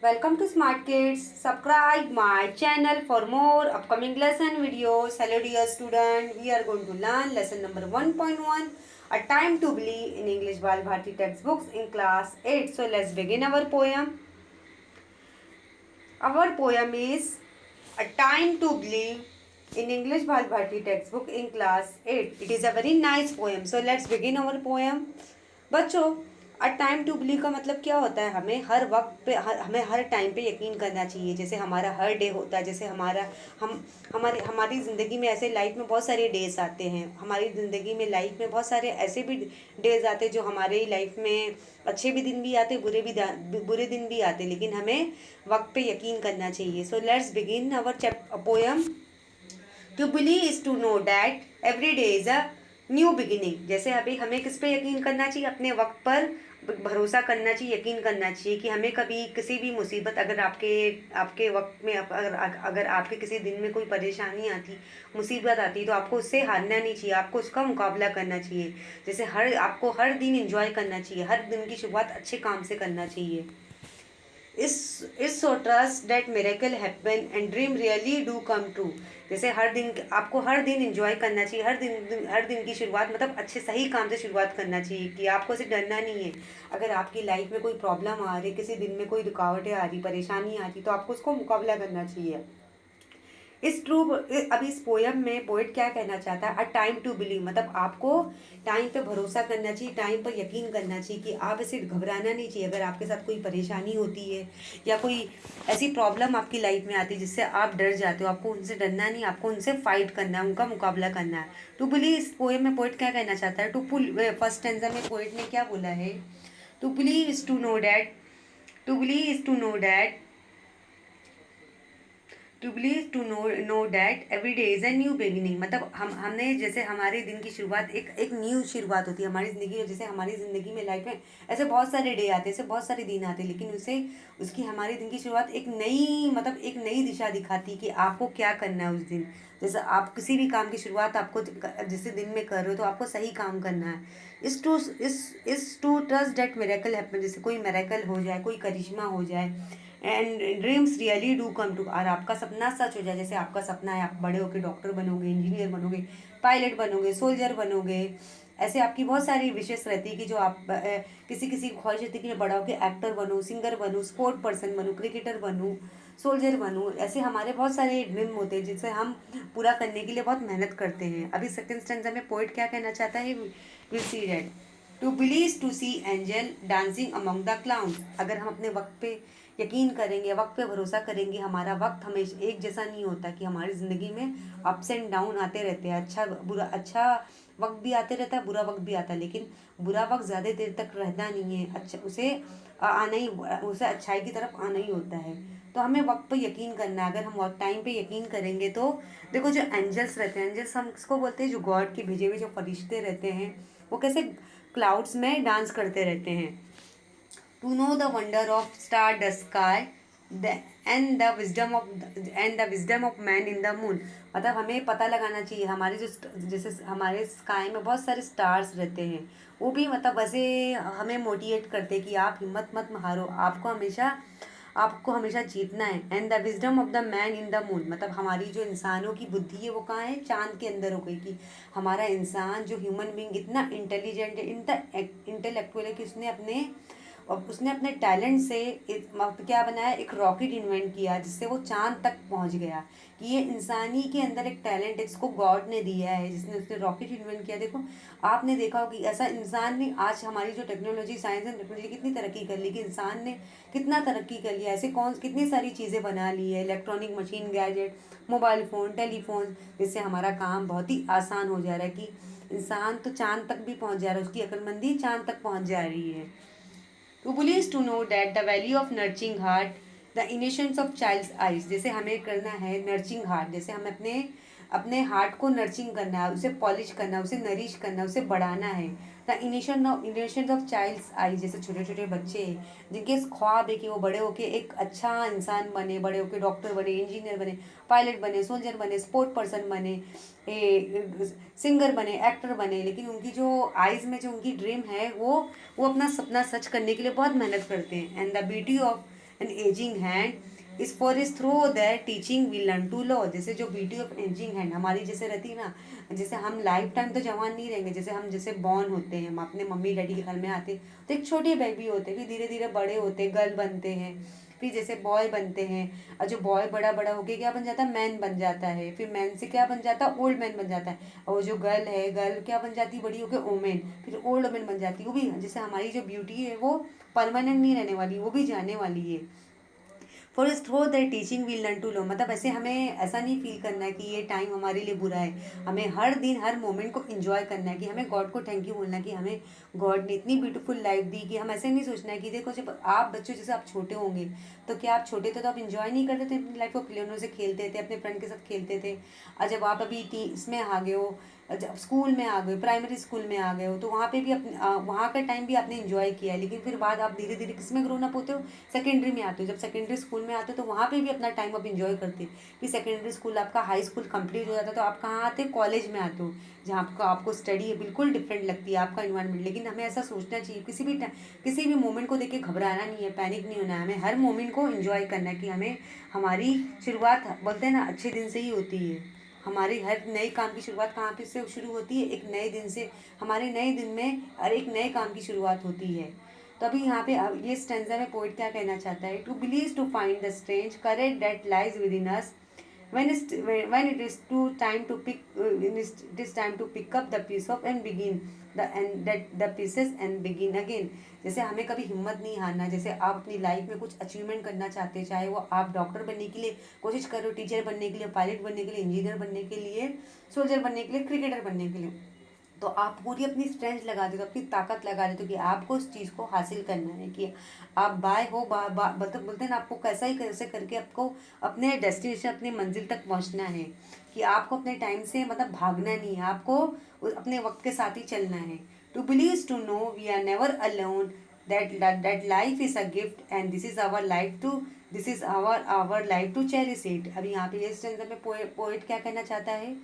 Welcome to Smart Kids. Subscribe my channel for more upcoming lesson videos. Hello dear student. We are going to learn lesson number 1.1. A time to believe in English Bal Bharti textbooks in class 8. So let's begin our poem. Our poem is A Time to Believe in English Bal Bharti textbook in class 8. It is a very nice poem. So let's begin our poem. बच्चों, a time to believe का मतलब क्या होता है? हमें हर वक्त पे हमें हर टाइम पे यकीन करना चाहिए। जैसे हमारा हर डे होता है, जैसे हम हमारी ज़िंदगी में ऐसे लाइफ में बहुत सारे डेज आते हैं। हमारी ज़िंदगी में लाइफ में बहुत सारे ऐसे भी डेज आते हैं जो हमारी लाइफ में अच्छे भी दिन भी आते, बुरे दिन भी आते, लेकिन हमें वक्त पे यकीन करना चाहिए। So let's begin our poem. To believe is to know that every day is a new beginning. जैसे अभी हमें किस पे यकीन करना चाहिए? अपने वक्त पर भरोसा करना चाहिए, यकीन करना चाहिए कि हमें कभी किसी भी मुसीबत, अगर आपके आपके वक्त में अगर आपके किसी दिन में कोई परेशानी आती, मुसीबत आती, तो आपको उससे हारना नहीं चाहिए, आपको उसका मुकाबला करना चाहिए। जैसे आपको हर दिन इंजॉय करना चाहिए, हर दिन की शुरुआत अच्छे काम से करना चाहिए। इस so trust that miracle happen and dream really do come true. जैसे आपको हर दिन एंजॉय करना चाहिए, हर दिन की शुरुआत मतलब अच्छे सही काम से शुरुआत करना चाहिए, कि आपको ऐसे डरना नहीं है। अगर आपकी लाइफ में कोई प्रॉब्लम आ रही, किसी दिन में कोई रुकावटें आ रही, परेशानी आ रही, तो आपको उसको मुकाबला करना चाहिए। इस ट्रू अभी इस पोयम में पोइट क्या कहना चाहता है? अ टाइम टू बिलीव मतलब आपको टाइम पे भरोसा करना चाहिए, टाइम पर यकीन करना चाहिए, कि आप ऐसे घबराना नहीं चाहिए। अगर आपके साथ कोई परेशानी होती है या कोई ऐसी प्रॉब्लम आपकी लाइफ में आती है जिससे आप डर जाते हो, आपको उनसे डरना नहीं, आपको उनसे फाइट करना है, उनका मुकाबला करना है। टू बिलीव इस पोएम में पोइट क्या कहना चाहता है? टू पुल फर्स्ट स्टैंजा में पोइट ने क्या बोला है? To believe is to know that to believe is to know that to believe to know that every day is a new beginning. मतलब हमने जैसे हमारे दिन की शुरुआत एक न्यू शुरुआत होती है हमारी ज़िंदगी में। जैसे हमारी ज़िंदगी में लाइफ में ऐसे बहुत सारे डे आते हैं, ऐसे बहुत सारे दिन आते हैं, लेकिन उसकी हमारे दिन की शुरुआत एक नई मतलब एक नई दिशा दिखाती है कि आपको क्या करना है उस दिन। जैसे आप किसी भी काम की शुरुआत आपको जैसे दिन में कर रहे हो, तो आपको सही काम करना है। Is to trust that miracle happen. जैसे कोई मेरेकल हो जाए, कोई करिश्मा हो जाए, and dreams really do come true. और आपका सपना सच हो जाए। जैसे आपका सपना है आप बड़े होकर डॉक्टर बनोगे, इंजीनियर बनोगे, पायलट बनोगे, सोल्जर बनोगे। ऐसे आपकी बहुत सारी विशेष रहती है कि जो आप किसी किसी की ख्वाहिश होती है कि मैं बड़ा होकर एक्टर बनूँ, सिंगर बनूँ, स्पोर्ट पर्सन बनूँ, क्रिकेटर बनूँ, सोल्जर बनूँ। ऐसे हमारे बहुत सारे ड्रीम होते हैं जिसे हम पूरा करने के लिए बहुत मेहनत करते हैं। अभी सेकंड स्टैंजा में पोइट क्या कहना चाहता है? Will see that to believe to see angel dancing among the clouds. अगर हम अपने वक्त पे यकीन करेंगे, वक्त पे भरोसा करेंगे, हमारा वक्त हमेशा एक जैसा नहीं होता, कि हमारी ज़िंदगी में अप्स एंड डाउन आते रहते हैं। अच्छा वक्त भी आते रहता है, बुरा वक्त भी आता है, लेकिन बुरा वक्त ज़्यादा देर तक रहता नहीं है। अच्छा उसे अच्छाई की तरफ आना ही होता है। तो हमें वक्त पे यकीन करना है। अगर हम वक्त टाइम पे यकीन करेंगे तो देखो, जो एंजल्स रहते हैं, एंजल्स हम किसको बोलते हैं? जो गॉड के भेजे हुए जो फरिश्ते रहते हैं, वो कैसे क्लाउड्स में डांस करते रहते हैं। To know the wonder of star the sky and the wisdom of man in the moon. मतलब हमें पता लगाना चाहिए हमारे जैसे हमारे स्काई में बहुत सारे स्टार्स रहते हैं, वो भी मतलब वैसे हमें मोटिवेट करते हैं कि आप हिम्मत मत हारो, आपको हमेशा जीतना है। And the wisdom of the man in the moon मतलब हमारी जो इंसानों की बुद्धि है वो कहाँ है? चांद के अंदर हो गई। कि हमारा इंसान जो ह्यूमन बींग इतना इंटेलिजेंट है, इंटेलेक्चुअल है, कि उसने अपने टैलेंट से क्या बनाया? एक रॉकेट इन्वेंट किया जिससे वो चांद तक पहुंच गया। कि ये इंसानी के अंदर एक टैलेंट है जिसको गॉड ने दिया है, जिसने उसने रॉकेट इन्वेंट किया। देखो, आपने देखा हो कि ऐसा इंसान ने आज हमारी जो टेक्नोलॉजी, साइंस एंड टेक्नोलॉजी कितनी तरक्की कर ली, कि इंसान ने कितना तरक्की कर लिया। ऐसे कितनी सारी चीज़ें बना ली है, electronic machine, gadget, mobile phone, telephone, जिससे हमारा काम बहुत ही आसान हो जा रहा है। कि इंसान तो चांद तक भी पहुंच जा रहा है, उसकी अक्लमंदी चांद तक पहुंच जा रही है। To believes to know that the value of nurturing heart, the innocence of child's eyes। जैसे हमें करना है नर्चिंग हार्ट, जैसे हमें अपने अपने हार्ट को नर्चिंग करना है, उसे पॉलिश करना है, उसे नरिश करना है, उसे बढ़ाना है। The ignition of child's eyes. जैसे छोटे छोटे बच्चे जिनके ख्वाब है कि वो बड़े होके एक अच्छा इंसान बने, बड़े होके डॉक्टर बने, इंजीनियर बने, पायलट बने, सोल्जर बने, स्पोर्ट पर्सन बने, सिंगर बने, एक्टर बने, लेकिन उनकी जो आइज़ में जो उनकी ड्रीम है, वो अपना सपना सच करने के लिए बहुत मेहनत करते हैं। And the beauty of an aging hand is for is through that teaching we learn to love. जैसे जो ब्यूटी ऑफ एजिंग हैंड हमारी जैसे रहती है ना, जैसे हम लाइफ टाइम तो जवान नहीं रहेंगे, जैसे हम जैसे बॉर्न होते हैं, हम अपने मम्मी डैडी के घर में आते हैं तो एक छोटे बेबी होते हैं, फिर धीरे धीरे बड़े होते हैं, गर्ल बनते हैं, फिर जैसे बॉय बनते हैं, और जो बॉय बड़ा बड़ा होके क्या बन जाता है, मैन बन जाता है, फिर मैन से क्या बन जाता है, ओल्ड मैन बन जाता है, और वो जो गर्ल है, गर्ल क्या बन जाती है, बड़ी होके ओमेन, फिर ओल्ड ओमेन बन जाती है। वो भी जैसे हमारी जो ब्यूटी है वो परमानेंट नहीं रहने वाली, वो भी जाने वाली है। For is through that teaching we learn to लो, मतलब ऐसे हमें ऐसा नहीं फील करना है कि ये टाइम हमारे लिए बुरा है, हमें हर दिन हर मोमेंट को एंजॉय करना है, कि हमें गॉड को थैंक यू बोलना है कि हमें गॉड ने इतनी ब्यूटीफुल लाइफ दी। कि हम ऐसे नहीं सोचना है कि देखो जब आप बच्चों जैसे आप छोटे होंगे तो क्या आप छोटे थे तो आप इंजॉय नहीं करते थे अपनी लाइफ को, खिलौनों से खेलते थे, अपने फ्रेंड के साथ खेलते थे, और जब आप अभी इसमें आ गए हो, जब स्कूल में आ गए, प्राइमरी स्कूल में आ गए हो, तो वहाँ पे भी अपने वहाँ का टाइम भी आपने इंजॉय किया है, लेकिन फिर बाद आप धीरे धीरे किस में ग्रोन अप होते हो, सेकेंडरी में आते हो। जब सेकेंडरी स्कूल में आते हो तो वहाँ पे भी अपना टाइम आप इंजॉय करते हो। फिर सेकेंडरी स्कूल आपका हाई स्कूल कंप्लीट हो जाता है तो आप कहाँ आते हो, कॉलेज में आते हो, जहाँ आपको स्टडी है बिल्कुल डिफरेंट लगती है आपका इन्वायरमेंट। लेकिन हमें ऐसा सोचना चाहिए, किसी भी मोमेंट को देख के घबराना नहीं है, पैनिक नहीं होना है, हमें हर मोमेंट को एंजॉय करना है, कि हमें हमारी शुरुआत बोलते हैं ना अच्छे दिन से ही होती है। हमारी हर नए काम की शुरुआत कहाँ पे से शुरू होती है, एक नए दिन से। हमारे नए दिन में हर एक नए काम की शुरुआत होती है। तो अभी यहाँ पे अब ये स्टेंजा में पोइट क्या कहना चाहता है, to believe to find the strange correct that lies within us when it is too time to pick when it is time to pick up the piece of and begin the pieces and begin again। जैसे हमें कभी हिम्मत नहीं हारना। जैसे आप अपनी life में कुछ अचीवमेंट करना चाहते हैं, चाहे वो आप डॉक्टर बनने के लिए कोशिश कर रहे हो, टीचर बनने के लिए, पायलट बनने के लिए, इंजीनियर बनने के लिए, सोल्जर बनने के लिए, क्रिकेटर बनने के लिए, तो आप पूरी अपनी स्ट्रेंथ लगा देते हो, अपनी ताकत लगा देते हो कि आपको उस चीज़ को हासिल करना है, कि आप बाय हो मतलब बोलते हैं ना, आपको कैसा ही कैसे करके आपको अपने डेस्टिनेशन, अपनी मंजिल तक पहुंचना है, कि आपको अपने टाइम से मतलब भागना नहीं है, आपको अपने वक्त के साथ ही चलना है। To believe to know we are never alone, that life is a gift and this is our life to cherish it. अभी यहाँ पे इस अंदर में पोएट क्या कहना चाहता है,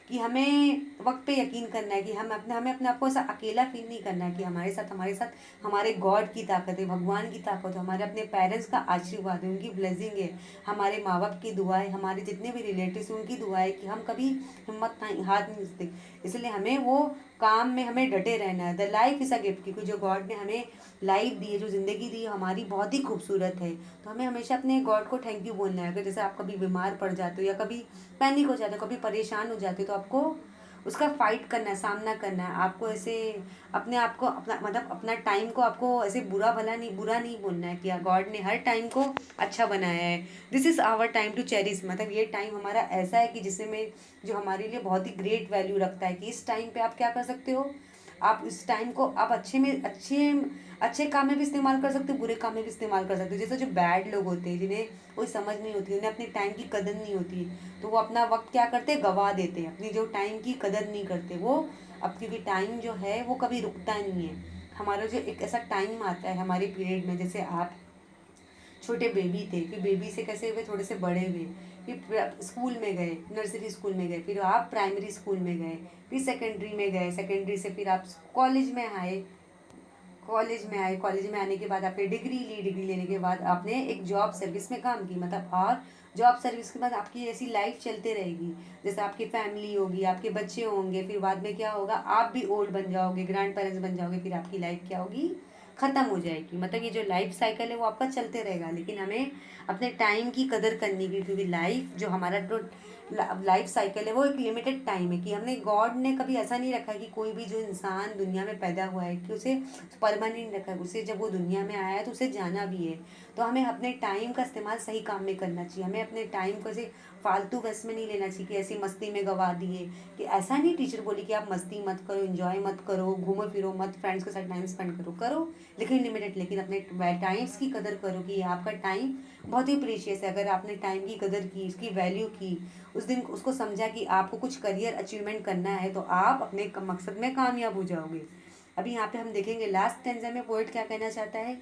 कि हमें वक्त पे यकीन करना है, कि हमें अपने आप को ऐसा अकेला फील नहीं करना है, कि हमारे साथ हमारे गॉड की ताकत है, भगवान की ताकत है, हमारे अपने पेरेंट्स का आशीर्वाद है, उनकी ब्लेसिंग है, हमारे माँ बाप की दुआएं, हमारे जितने भी रिलेटिव्स हैं उनकी दुआएं, कि हम कभी हिम्मत नहीं हाथ नहीं सकते। इसलिए हमें वो काम में हमें डटे रहना है। The life is a gift, क्योंकि जो गॉड ने हमें लाइफ दी है, जो ज़िंदगी दी है, हमारी बहुत ही खूबसूरत है। तो हमें हमेशा अपने गॉड को थैंक यू बोलना है। अगर जैसे आप कभी बीमार पड़ जाते हो, या कभी पैनिक हो जाते हो, कभी परेशान हो जाते हो, तो आपको उसका फाइट करना है, सामना करना है। आपको ऐसे अपने आप को अपना मतलब अपना टाइम को आपको ऐसे बुरा नहीं बोलना है, कि गॉड ने हर टाइम को अच्छा बनाया है। This is our time to cherish, मतलब ये टाइम हमारा ऐसा है कि जिसमें में जो हमारे लिए बहुत ही ग्रेट वैल्यू रखता है, कि इस टाइम पे आप क्या कर सकते हो, आप इस टाइम को आप अच्छे काम में भी इस्तेमाल कर सकते हो, बुरे काम में भी इस्तेमाल कर सकते हो। जैसे जो बैड लोग होते हैं, जिन्हें कोई समझ नहीं होती, उन्हें अपने टाइम की कदर नहीं होती, तो वो अपना वक्त क्या करते हैं, गवा देते हैं, अपनी जो टाइम की कदर नहीं करते वो। अब क्योंकि टाइम जो है वो कभी रुकता नहीं है। हमारा जो एक ऐसा टाइम आता है हमारे पीरियड में, जैसे आप छोटे बेबी थे, फिर बेबी से कैसे हुए, थोड़े से बड़े हुए, फिर स्कूल में गए, नर्सरी स्कूल में गए, फिर आप प्राइमरी स्कूल में गए, फिर सेकेंडरी में गए, सेकेंडरी से फिर आप कॉलेज में आने के बाद आपने डिग्री ली, डिग्री लेने के बाद आपने एक जॉब सर्विस में काम की, मतलब और जॉब सर्विस के बाद आपकी ऐसी लाइफ चलते रहेगी। जैसे आपकी फैमिली होगी, आपके बच्चे होंगे, फिर बाद में क्या होगा, आप भी ओल्ड बन जाओगे, ग्रैंड पेरेंट्स बन जाओगे, फिर आपकी लाइफ क्या होगी, ख़त्म हो जाएगी। मतलब ये जो लाइफ साइकिल है वो आपका चलते रहेगा। लेकिन हमें अपने टाइम की कदर करनी की, क्योंकि लाइफ जो हमारा जो लाइफ साइकिल है वो एक लिमिटेड टाइम है, कि हमने गॉड ने कभी ऐसा नहीं रखा कि कोई भी जो इंसान दुनिया में पैदा हुआ है कि उसे परमानेंट रखा है। उसे जब वो दुनिया में आया है तो उसे जाना भी है। तो हमें अपने टाइम का इस्तेमाल सही काम में करना चाहिए। हमें अपने टाइम को ऐसे फालतू वेस्ट में नहीं लेना चाहिए, कि ऐसी मस्ती में गवा दिए। कि ऐसा नहीं टीचर बोली कि आप मस्ती मत करो, एंजॉय मत करो, घूमो फिरो मत, फ्रेंड्स के साथ टाइम स्पेंड करो, लेकिन लिमिटेड। लेकिन अपने टाइम्स की कदर करो, कि आपका टाइम बहुत ही प्रीशियस है। अगर आपने टाइम की कदर की, उसकी वैल्यू की, उस दिन उसको समझा कि आपको कुछ करियर अचीवमेंट करना है, तो आप अपने मकसद में कामयाब हो जाओगे। अभी यहाँ पे हम देखेंगे लास्ट स्टेंजा में पोएट क्या कहना चाहता है,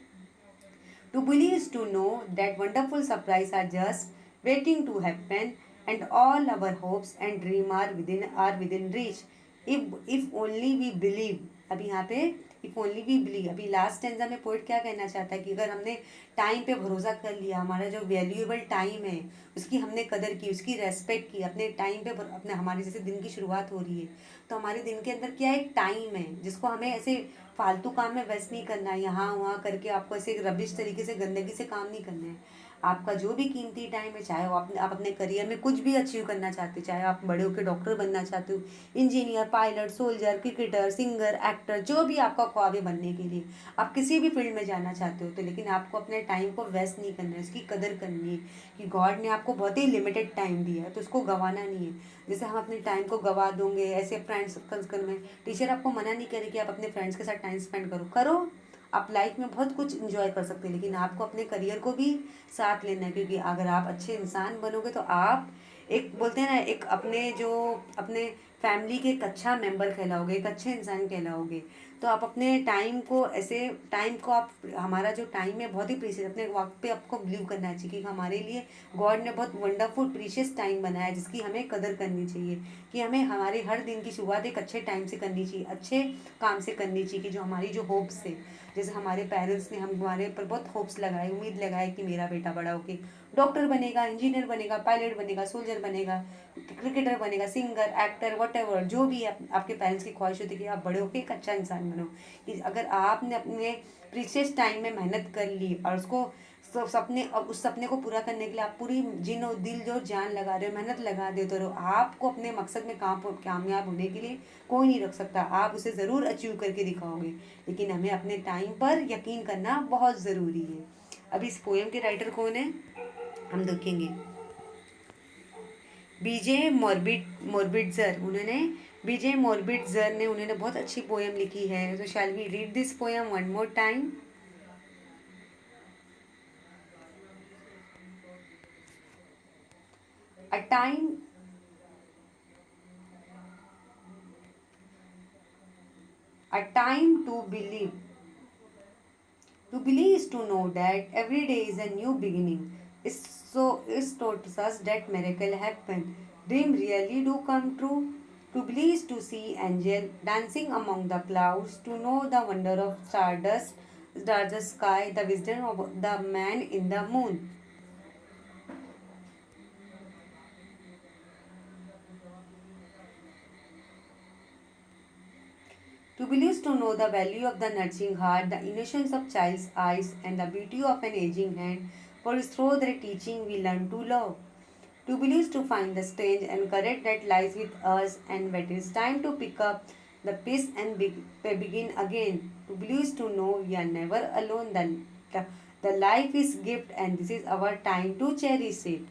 to believe is to know that wonderful surprise are just waiting to happen and all our hopes and dream are within reach if only we believe। अभी यहाँ पे if only we believe, अभी last stanza में poet क्या कहना चाहता है, कि अगर हमने टाइम पे भरोसा कर लिया, हमारा जो वैल्यूएबल टाइम है उसकी हमने कदर की, उसकी रेस्पेक्ट की, अपने टाइम पे अपने हमारी जैसे दिन की शुरुआत हो रही है तो हमारे दिन के अंदर क्या एक टाइम है जिसको हमें ऐसे फालतू काम में वेस्ट नहीं करना है, यहाँ वहाँ करके आपको ऐसे रबिश तरीके से गंदगी से काम नहीं करना है। आपका जो भी कीमती टाइम है, चाहे वो आप अपने करियर में कुछ भी अचीव करना चाहते हो, चाहे आप बड़े होकर डॉक्टर बनना चाहते हो, engineer, pilot, soldier, cricketer, singer, actor, जो भी आपका ख्वाब है बनने के लिए, आप किसी भी फील्ड में जाना चाहते हो तो लेकिन आपको अपने टाइम को वेस्ट नहीं करना है, उसकी कदर करनी है कि गॉड ने आपको बहुत ही लिमिटेड टाइम दिया है तो उसको गंवाना नहीं है। जैसे हम अपने टाइम को गंवा दोगे ऐसे फ्रेंड्स सर्कल में, टीचर आपको मना नहीं करे कि आप अपने फ्रेंड्स के साथ टाइम स्पेंड करो, आप लाइफ में बहुत कुछ इंजॉय कर सकते हैं, लेकिन आपको अपने करियर को भी साथ लेना है क्योंकि अगर आप अच्छे इंसान बनोगे तो आप एक बोलते हैं ना, एक अपने फैमिली के एक अच्छा मेंबर कहलाओगे, एक अच्छे इंसान कहलाओगे। तो आप अपने टाइम को ऐसे टाइम को आप हमारा जो टाइम है बहुत ही प्रीशियस, अपने वक्त पे आपको बिलीव करना चाहिए कि हमारे लिए गॉड ने बहुत वंडरफुल प्रीशियस टाइम बनाया है जिसकी हमें कदर करनी चाहिए, कि हमें हमारे हर दिन की शुरुआत एक अच्छे टाइम से करनी चाहिए, अच्छे काम से करनी चाहिए, कि जो हमारी जो होप्स है, जैसे हमारे पेरेंट्स ने हमारे ऊपर बहुत होप्स लगाए, उम्मीद लगाए कि मेरा बेटा बड़ा होके डॉक्टर बनेगा, इंजीनियर बनेगा, पायलट बनेगा, सोल्जर बनेगा, क्रिकेटर बनेगा, सिंगर, एक्टर, वट जो भी आपके पेरेंट्स की ख्वाहिश होती है कि आप बड़े होकर एक अच्छा इंसान बनो। कि अगर आपने अपने प्रीशियस टाइम में मेहनत कर ली और उसको सपने और उस सपने को पूरा करने के लिए आप पूरी जिनो दिल जो जान लगा रहे हो, मेहनत लगा देते रहो, आपको अपने मकसद में कामयाब होने के लिए कोई नहीं रख सकता, आप उसे ज़रूर अचीव करके दिखाओगे। लेकिन हमें अपने टाइम पर यकीन करना बहुत ज़रूरी है। अभी इस पोएम के राइटर कौन है हम देखेंगे, बीजे मोरबिट्जर। बीजे मोरबिट्जर ने उन्होंने बहुत अच्छी पोएम लिखी है। तो shall we read this poem one more time. A time a time to believe. To believe is to know that every day is a new beginning. Is taught us that miracle happen. Dream really do come true. To believe is to see angel dancing among the clouds. To know the wonder of stardust sky, the wisdom of the man in the moon. To believe is to know the value of the nurturing heart, the innocence of child's eyes, and the beauty of an aging hand. For it's through their teaching we learn to love. To believe is to find the strange and courage that lies with us, and when it is time to pick up the pace and begin again. To believe is to know we are never alone. The life is gift, and this is our time to cherish it.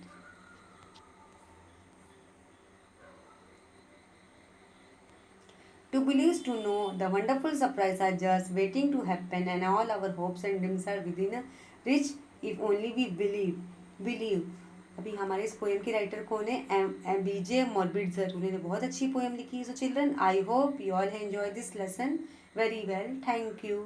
To believe is to know the wonderful surprise are just waiting to happen, and all our hopes and dreams are within a reach if only we believe. अभी हमारे इस poem की writer कौन है, M बीजे मॉर्बिट्जर। उन्होंने बहुत अच्छी poem लिखी है। So children, I hope you all enjoy this lesson very well. Thank you.